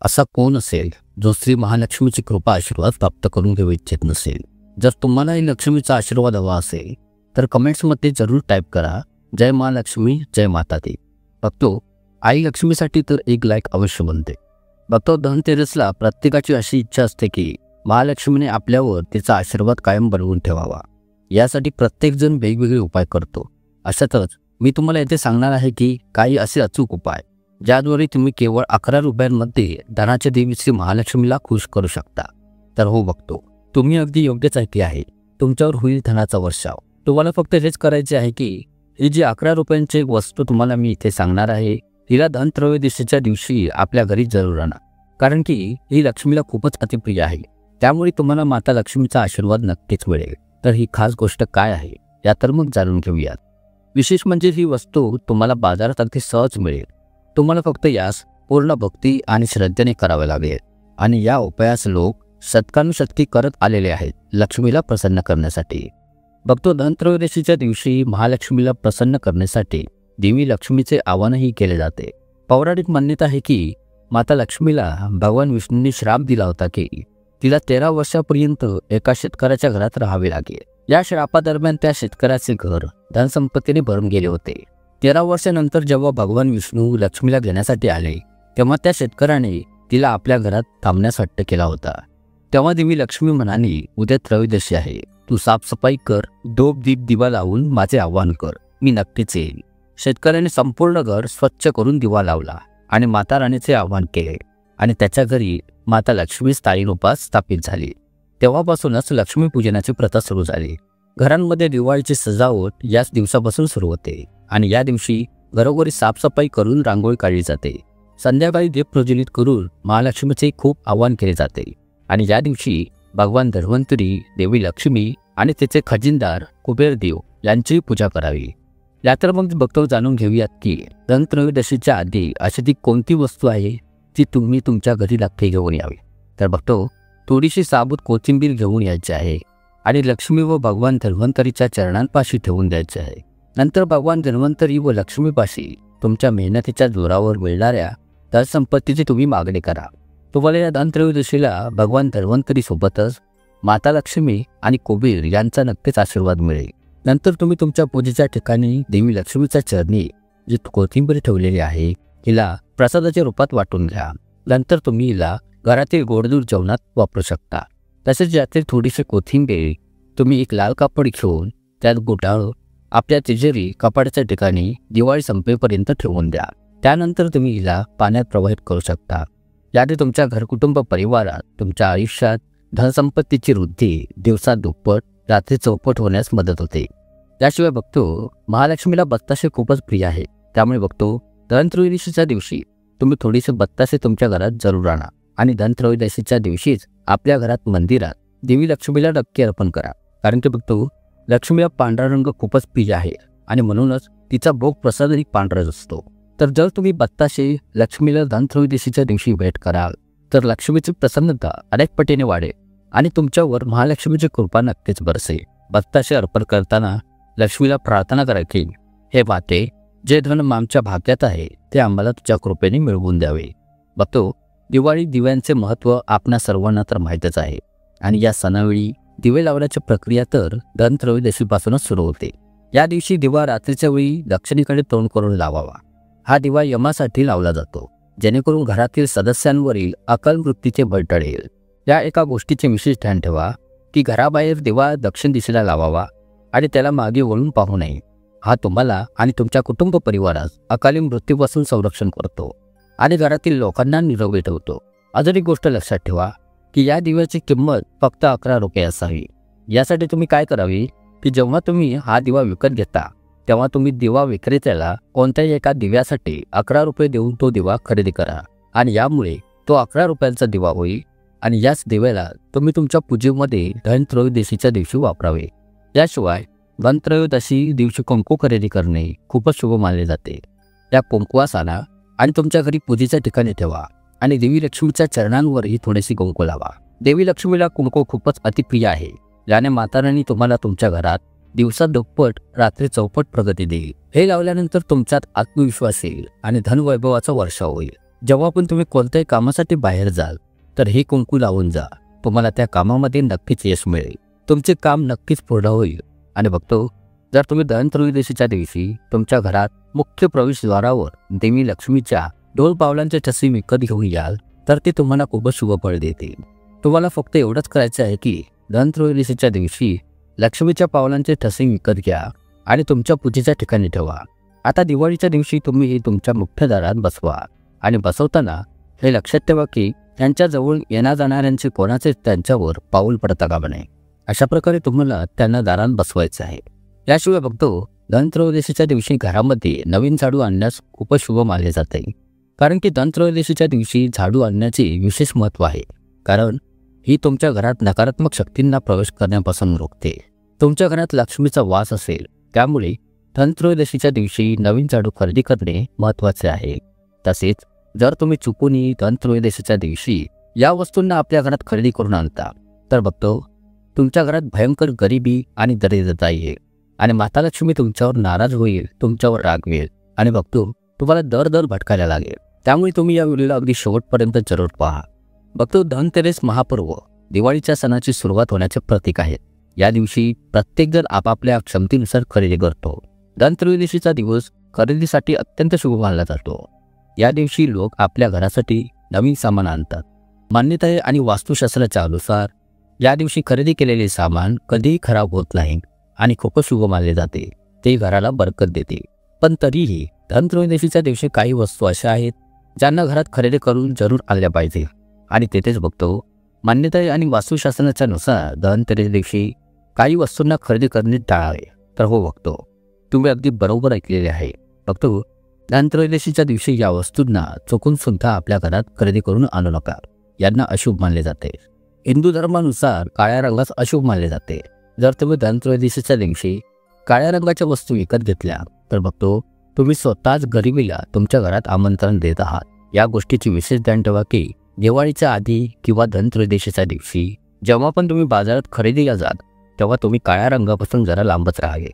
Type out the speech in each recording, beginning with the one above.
असा कोण असेल जो श्री महालक्ष्मीची कृपा आशीर्वाद प्राप्त करून घेऊ इच्छित नसेल? जर तुम्हालाही लक्ष्मीचा आशीर्वाद हवा असेल तर कमेंट्समध्ये जरूर टाईप करा, जय महालक्ष्मी, जय माता दी. बघतो आई लक्ष्मीसाठी तर एक लाईक अवश्य बनते. बघतो धनतेरसला प्रत्येकाची अशी इच्छा असते की महालक्ष्मीने आपल्यावर तिचा आशीर्वाद कायम बनवून ठेवावा. यासाठी प्रत्येकजण वेगवेगळे उपाय करतो. अशातच मी तुम्हाला येथे सांगणार आहे की काही असे अचूक उपाय ज्याद्वारे तुम्ही केवळ 11 रुपयांमध्ये धनाच्या देवी श्री महालक्ष्मीला खुश करू शकता. तर हो बघतो, तुम्ही अगदी योग्यच ऐकले आहे. तुमच्यावर होईल धनाचा वर्षाव. तुम्हाला फक्त हेच करायचे आहे की ही जी 11 रुपयांची वस्तू तुम्हाला मी इथे सांगणार आहे तिला धनत्रयोदशीच्या दिवशी आपल्या घरी जरूर आणा. कारण की ही लक्ष्मीला खूपच अतिप्रिय आहे. त्यामुळे तुम्हाला माता लक्ष्मीचा आशीर्वाद नक्कीच मिळेल. तर ही खास गोष्ट काय आहे या तर मग जाणून घेऊयात. विशेष म्हणजे ही वस्तू तुम्हाला बाजारात अगदी सहज मिळेल. तुम्हाला फक्त यास पूर्ण भक्ती आणि श्रद्धेने करावे लागेल. आणि या उपायास लोक शतकानुशतकी करत आलेले आहेत लक्ष्मीला प्रसन्न करण्यासाठी. बघतो धनत्रयोदशीच्या दिवशी महालक्ष्मीला प्रसन्न करण्यासाठी देवी लक्ष्मीचे आवाहनही केले जाते. पौराणिक मान्यता आहे की माता लक्ष्मीला भगवान विष्णूंनी श्राप दिला होता की तिला 13 वर्षापर्यंत एका शेतकऱ्याच्या घरात राहावे लागेल. या श्रापादरम्यान त्या शेतकऱ्याचे घर धनसंपत्तीने भरून गेले होते. 13 वर्षानंतर जेव्हा भगवान विष्णू लक्ष्मीला घेण्यासाठी आले तेव्हा त्या शेतकऱ्याने तिला आपल्या घरात थांबण्यास हट्ट केला होता. तेव्हा देवी लक्ष्मी म्हणाली, उद्या त्रयोदशी आहे, तू साफसफाई कर, धूप दीप दिवा लावून माझे आवाहन कर, मी नक्कीच येईल. शेतकऱ्याने संपूर्ण घर स्वच्छ करून दिवा लावला आणि माता राणीचे आवाहन केले आणि त्याच्या घरी माता लक्ष्मी स्थायी रूपात स्थापित झाली. तेव्हापासूनच लक्ष्मीपूजनाची प्रथा सुरू झाली. घरांमध्ये दिवाळीची सजावट याच दिवसापासून सुरू होते आणि या दिवशी घरोघरी साफसफाई करून रांगोळी काढली जाते. संध्याकाळी दीप प्रज्वलित करून महालक्ष्मीचे खूप आवाहन केले जाते आणि या दिवशी भगवान धन्वंतरी, देवी लक्ष्मी आणि तिचे खजिनदार कुबेरदेव यांची पूजा करावी. यातर मग बघतो जाणून घेऊयात की धनत्रयोदशीच्या आधी अशी ती कोणती वस्तू आहे जी तुम्ही तुमच्या घरी नक्की घेऊन यावी. तर बघतो थोडीशी साबूत कोथिंबीर घेऊन यायची आहे आणि लक्ष्मी व भगवान धन्वंतरीच्या चरणांपाशी ठेवून द्यायचे आहे. नंतर भगवान धन्वंतरी व लक्ष्मीपाशी तुमच्या मेहनतीच्या जोरावर मिळणाऱ्या धनसंपत्तीची तुम्ही मागणी करा. तुम्हाला या धनत्रयोदशीला भगवान धन्वंतरी सोबतच माता लक्ष्मी आणि कुबेर यांचा नक्कीच आशीर्वाद मिळेल. नंतर तुम्ही तुमच्या पूजेच्या ठिकाणी देवी लक्ष्मीच्या चरणी जी कोथिंबीर ठेवलेली आहे हिला प्रसादाच्या रूपात वाटून घ्या. नंतर तुम्ही हिला घरातील गोडधोड जेवणात वापरू शकता. तसेच यातील थोडीशी कोथिंबीर तुम्ही एक लाल कापड घेऊन त्यात गुंडाळून आपल्या तिजोरी कपाटाच्या ठिकाणी दिवाळी संपेपर्यंत ठेवून द्या. त्यानंतर तुम्ही हिला पाण्यात प्रवाहित करू शकता. याने तुमच्या घरकुटुंब परिवारात तुमच्या आयुष्यात धनसंपत्तीची वृद्धी दिवसात दुप्पट रात्री चौपट होण्यास मदत होते. त्याशिवाय बघतो महालक्ष्मीला बत्ताशे खूपच प्रिय आहे. त्यामुळे बघतो धनत्रयोदशीच्या दिवशी तुम्ही थोडीशी बत्ताशे तुमच्या घरात जरूर आणा आणि धनत्रयोदशीच्या दिवशीच आपल्या घरात मंदिरात देवी लक्ष्मीला नक्की अर्पण करा. कारण की बघतो लक्ष्मीला पांढरा रंग खूपच प्रिय आहे आणि म्हणूनच तिचा भोग प्रसादही पांढराच असतो. तर जर तुम्ही बत्ताशे लक्ष्मीला धनत्रयोदशीच्या दिवशी भेट कराल तर लक्ष्मीची प्रसन्नता अनेक पटीने वाढेल आणि तुमच्यावर महालक्ष्मीची कृपा नक्कीच बरसेल. बत्ताशे अर्पण करताना लक्ष्मीला प्रार्थना करा की हे माते, जे धन आमच्या भाग्यात आहे ते आम्हाला तुझ्या कृपेने मिळवून द्यावे. बघतो दिवाळी दिव्यांचे महत्त्व आपणा सर्वांना तर माहीतच आहे आणि या सणावेळी दिवे लावण्याची प्रक्रिया तर धनत्रयोदशीपासूनच सुरू होते. या दिवशी दिवा रात्रीच्या वेळी दक्षिणेकडे तोंड करून लावावा. हा दिवा यमासाठी लावला जातो जेणेकरून घरातील सदस्यांवरील अकाल मृत्यूचे बळ टळेल. या एका गोष्टीचे विशेष ध्यान ठेवा की घराबाहेर दिवा दक्षिण दिशेला लावावा आणि त्याला मागे वळून पाहू नये. हा तुम्हाला आणि तुमच्या कुटुंब परिवारास अकाली मृत्यूपासून संरक्षण करतो आणि घरातील लोकांना निरोगी ठेवतो. अजून एक गोष्ट लक्षात ठेवा की या दिव्याची किंमत फक्त 11 रुपये असावी. यासाठी तुम्ही काय करावे की जेव्हा तुम्ही हा दिवा विकत घेता तेव्हा तुम्ही दिवा विक्रेत्याला कोणत्याही एका दिव्यासाठी 11 रुपये देऊन तो दिवा खरेदी करा आणि यामुळे तो 11 रुपयांचा दिवा होईल आणि याच दिव्याला तुम्ही तुमच्या पूजेमध्ये धनत्रयोदशीच्या दिवशी वापरावे. याशिवाय धनत्रयोदशी दिवशी कुंकू खरेदी करणे खूपच शुभ मानले जाते. त्या कुंकवास आणा आणि तुमच्या घरी पूजेच्या ठिकाणी ठेवा आणि देवी लक्ष्मीच्या चरणांवरही थोडीशी कुंकू लावा. देवी लक्ष्मीला कुंकू खूपच अतिप्रिय आहे. याने माता राणी तुम्हाला तुमच्या घरात दिवसात दुप्पट रात्री चौपट प्रगती देईल. हे लावल्यानंतर तुमच्यात आत्मविश्वास येईल आणि धनवैभवाचा वर्षाव होईल. जेव्हा पण तुम्ही कोणत्याही कामासाठी बाहेर जाल तर हे कुंकू लावून जा. तुम्हाला त्या कामामध्ये नक्कीच यश मिळेल. तुमचे काम नक्कीच पूर्ण होईल. आणि बघतो, जर तुम्ही धनत्रयोदशीच्या दिवशी तुमच्या घरात मुख्य प्रवेशद्वारावर देवी लक्ष्मीच्या 2 पावलांचे ठसे विकत घेऊन याल तर ते तुम्हाला खूपच शुभ फळ देतील. तुम्हाला फक्त एवढंच करायचं आहे की धनत्रयोदशीच्या दिवशी लक्ष्मीच्या पावलांचे ठसे विकत घ्या आणि तुमच्या पूजेच्या ठिकाणी ठेवा. आता दिवाळीच्या दिवशी तुम्ही हे तुमच्या मुख्य दारात बसवा आणि बसवताना हे लक्षात ठेवा की त्यांच्याजवळ येण्या जाणाऱ्यांचे कोणाचेच त्यांच्यावर पाऊल पडता कामा नये. अशा प्रकारे तुम्हाला त्यांना दारात बसवायचं आहे. याशिवाय बघतो, धनत्रयोदशीच्या दिवशी घरामध्ये नवीन झाडू आणण्यास खूपच शुभ मानले जाते. कारण की धनत्रयोदशीच्या दिवशी झाडू आणण्याचे विशेष महत्त्व आहे. कारण ही तुमच्या घरात नकारात्मक शक्तींना प्रवेश करण्यापासून रोखते. तुमच्या घरात लक्ष्मीचा वास असेल, त्यामुळे धनत्रयोदशीच्या दिवशी नवीन झाडू खरेदी करणे महत्त्वाचे आहे. तसेच जर तुम्ही चुकूनही धनत्रयोदशीच्या दिवशी या वस्तूंना आपल्या घरात खरेदी करून आणता तर बघतो, तुमच्या घरात भयंकर गरिबी आणि दरिद्रता येईल आणि माता लक्ष्मी तुमच्यावर नाराज होईल, तुमच्यावर रागवेल आणि बघतो तुम्हाला दर भटकायला लागेल. त्यामुळे तुम्ही या व्हिडिओला अगदी शेवटपर्यंत जरूर पहा. बघतो, धनतेरस महापर्व दिवाळीच्या सणाची सुरुवात होण्याचे प्रतीक आहे. या दिवशी प्रत्येकजण आपापल्या क्षमतेनुसार खरेदी करतो. धनत्रयोदशीचा दिवस खरेदीसाठी अत्यंत शुभ मानला जातो. या दिवशी लोक आपल्या घरासाठी नवीन सामान आणतात. मान्यता आहे आणि वास्तुशास्त्राच्या अनुसार या दिवशी खरेदी केलेले सामान कधीही खराब होत नाही आणि खूपच शुभ मानले जाते. ते घराला बरकत देते. पण तरीही धनत्रयोदशीच्या दिवशी काही वस्तू अशा आहेत ज्यांना घरात खरेदी करून जरूर आणल्या पाहिजे. आणि तेथेच बघतो, मान्यता आणि वास्तुशास्त्राच्या नुसार धनतेरस दिवशी काही वस्तूंना खरेदी करणे टाळावे. तर हो बघतो, तुम्ही अगदी बरोबर ऐकलेले आहे. बघतो, धनत्रयोदशीच्या दिवशी या वस्तूंना चुकून सुद्धा आपल्या घरात खरेदी करून आणू नका. यांना अशुभ मानले जाते. हिंदू धर्मानुसार काळ्या रंगास अशुभ मानले जाते. जर तुम्ही धनत्रयोदशीच्या दिवशी काळ्या रंगाच्या वस्तू विकत घेतल्या तर बघतो, तुम्ही स्वतःच गरिबीला तुमच्या घरात आमंत्रण देत आहात. या गोष्टीची विशेष ध्यान ठेवा की दिवाळीच्या आधी किंवा धनत्रयोदशीच्या दिवशी जेव्हा पण तुम्ही बाजारात खरेदीला जाल तेव्हा तुम्ही काळ्या रंगापासून जरा लांबच राहावे.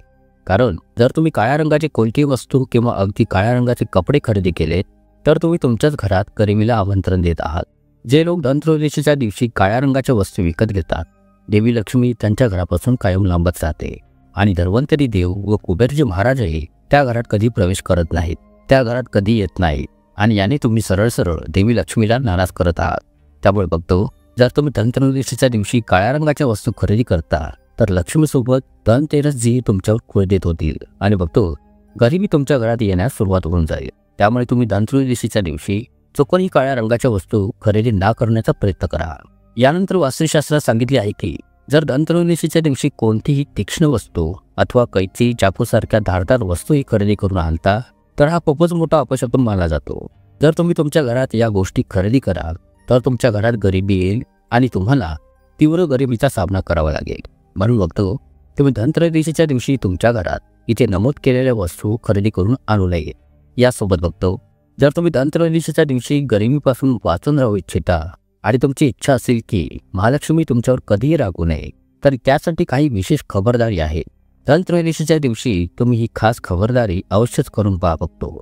कारण जर तुम्ही काळ्या रंगाची कोणतीही वस्तू किंवा अगदी काळ्या रंगाचे कपडे खरेदी केले तर तुम्ही तुमच्याच घरात गरिबीला आमंत्रण देत आहात. जे लोक धनत्रयोदशीच्या दिवशी काळ्या रंगाच्या वस्तू विकत घेतात, देवी लक्ष्मी त्यांच्या घरापासून कायम लांबच राहते. आणि धन्वंतरी देव व कुबेरजी महाराजही त्या घरात कधी प्रवेश करत नाहीत, त्या घरात कधी येत नाहीत. आणि याने तुम्ही सरळ देवी लक्ष्मीला नाराज करत आहात. त्यामुळे बघतो, जर तुम्ही धनत्रयोदशीच्या दिवशी काळ्या रंगाच्या वस्तू खरेदी करता तर लक्ष्मीसोबत धनतेरस जी तुमच्यावर खुळ देत होतील आणि बघतो गरिबी तुमच्या घरात येण्यास सुरुवात होऊन जाईल. त्यामुळे तुम्ही धनत्रयोदशीच्या दिवशी चुकूनही काळ्या रंगाच्या वस्तू खरेदी न करण्याचा प्रयत्न करा. यानंतर वास्तुशास्त्रात सांगितले आहे की जर धनत्रयोदशीच्या दिवशी कोणतीही तीक्ष्ण वस्तू अथवा कैची, चाकूसारख्या धारदार वस्तूही खरेदी करून आणता तर हा खूपच मोठा अपशकुन मानला जातो. जर तुम्ही तुमच्या घरात या गोष्टी खरेदी कराल तर तुमच्या घरात गरिबी येईल आणि तुम्हाला तीव्र गरिबीचा सामना करावा लागेल. म्हणून बघतो, तुम्ही धनत्रयोदशीच्या दिवशी तुमच्या घरात इथे नमूद केलेल्या वस्तू खरेदी करून आणू नये. यासोबत बघतो, जर तुम्ही धनत्रयोदशीच्या दिवशी गरिबीपासून वाचून राहू इच्छिता आणि तुमची इच्छा असेल की महालक्ष्मी तुमच्यावर कधीही रागू नये तर त्यासाठी काही विशेष खबरदारी आहे. धनत्रयोदशीच्या दिवशी तुम्ही ही खास खबरदारी अवश्यच करून पहा. बघतो,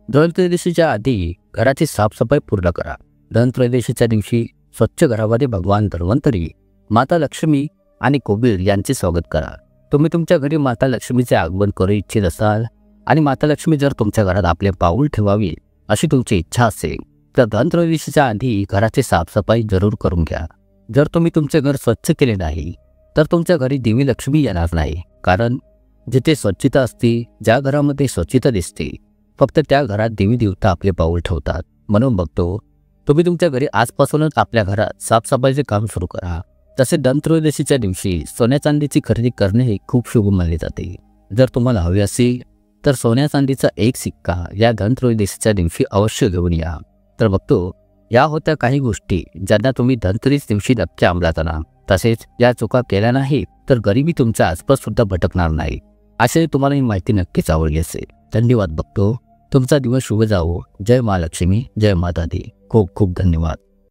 धनत्रयोदशीच्या आधी घराची साफसफाई पूर्ण करा. धनत्रयोदशीच्या दिवशी स्वच्छ घरामध्ये भगवान धन्वंतरी, माता लक्ष्मी आणि कुबेर यांचे स्वागत करा. तुम्ही तुमच्या घरी माता लक्ष्मीचे आगमन करू इच्छित असाल आणि माता लक्ष्मी जर तुमच्या घरात आपले पाऊल ठेवावी अशी तुमची इच्छा असेल तर धनत्रयोदशीच्या आधी घराची साफसफाई जरूर करून घ्या. जर तुम्ही तुमचे घर स्वच्छ केले नाही तर तुमच्या घरी देवी लक्ष्मी येणार नाही. कारण जिथे स्वच्छता असते, ज्या घरामध्ये स्वच्छता दिसते, फक्त त्या घरात देवी देवता आपले पाऊल ठेवतात. म्हणून बघतो, तुम्ही तुमच्या घरी आजपासूनच आपल्या घरात साफसफाईचे काम सुरू करा. तसे धनत्रयोदशीच्या दिवशी सोन्या चांदीची खरेदी करणे हे खूप शुभ मानले जाते. जर तुम्हाला हवे असेल तर सोन्या चांदीचा एक सिक्का या धनत्रयोदशीच्या दिवशी अवश्य घेऊन या. तर बघतो, या होत्या काही गोष्टी ज्यांना तुम्ही धनतेरस दिवशी नक्की अंमलात आणा. तसेच या चुका केल्या नाही तर गरिबी तुमच्या आसपास सुद्धा भटकणार नाही. असे तुम्हाला ही माहिती नक्कीच आवडली असेल. धन्यवाद. बघतो, तुमचा दिवस शुभ जावो. जय महालक्ष्मी, जय माता दी. खूप खूप धन्यवाद.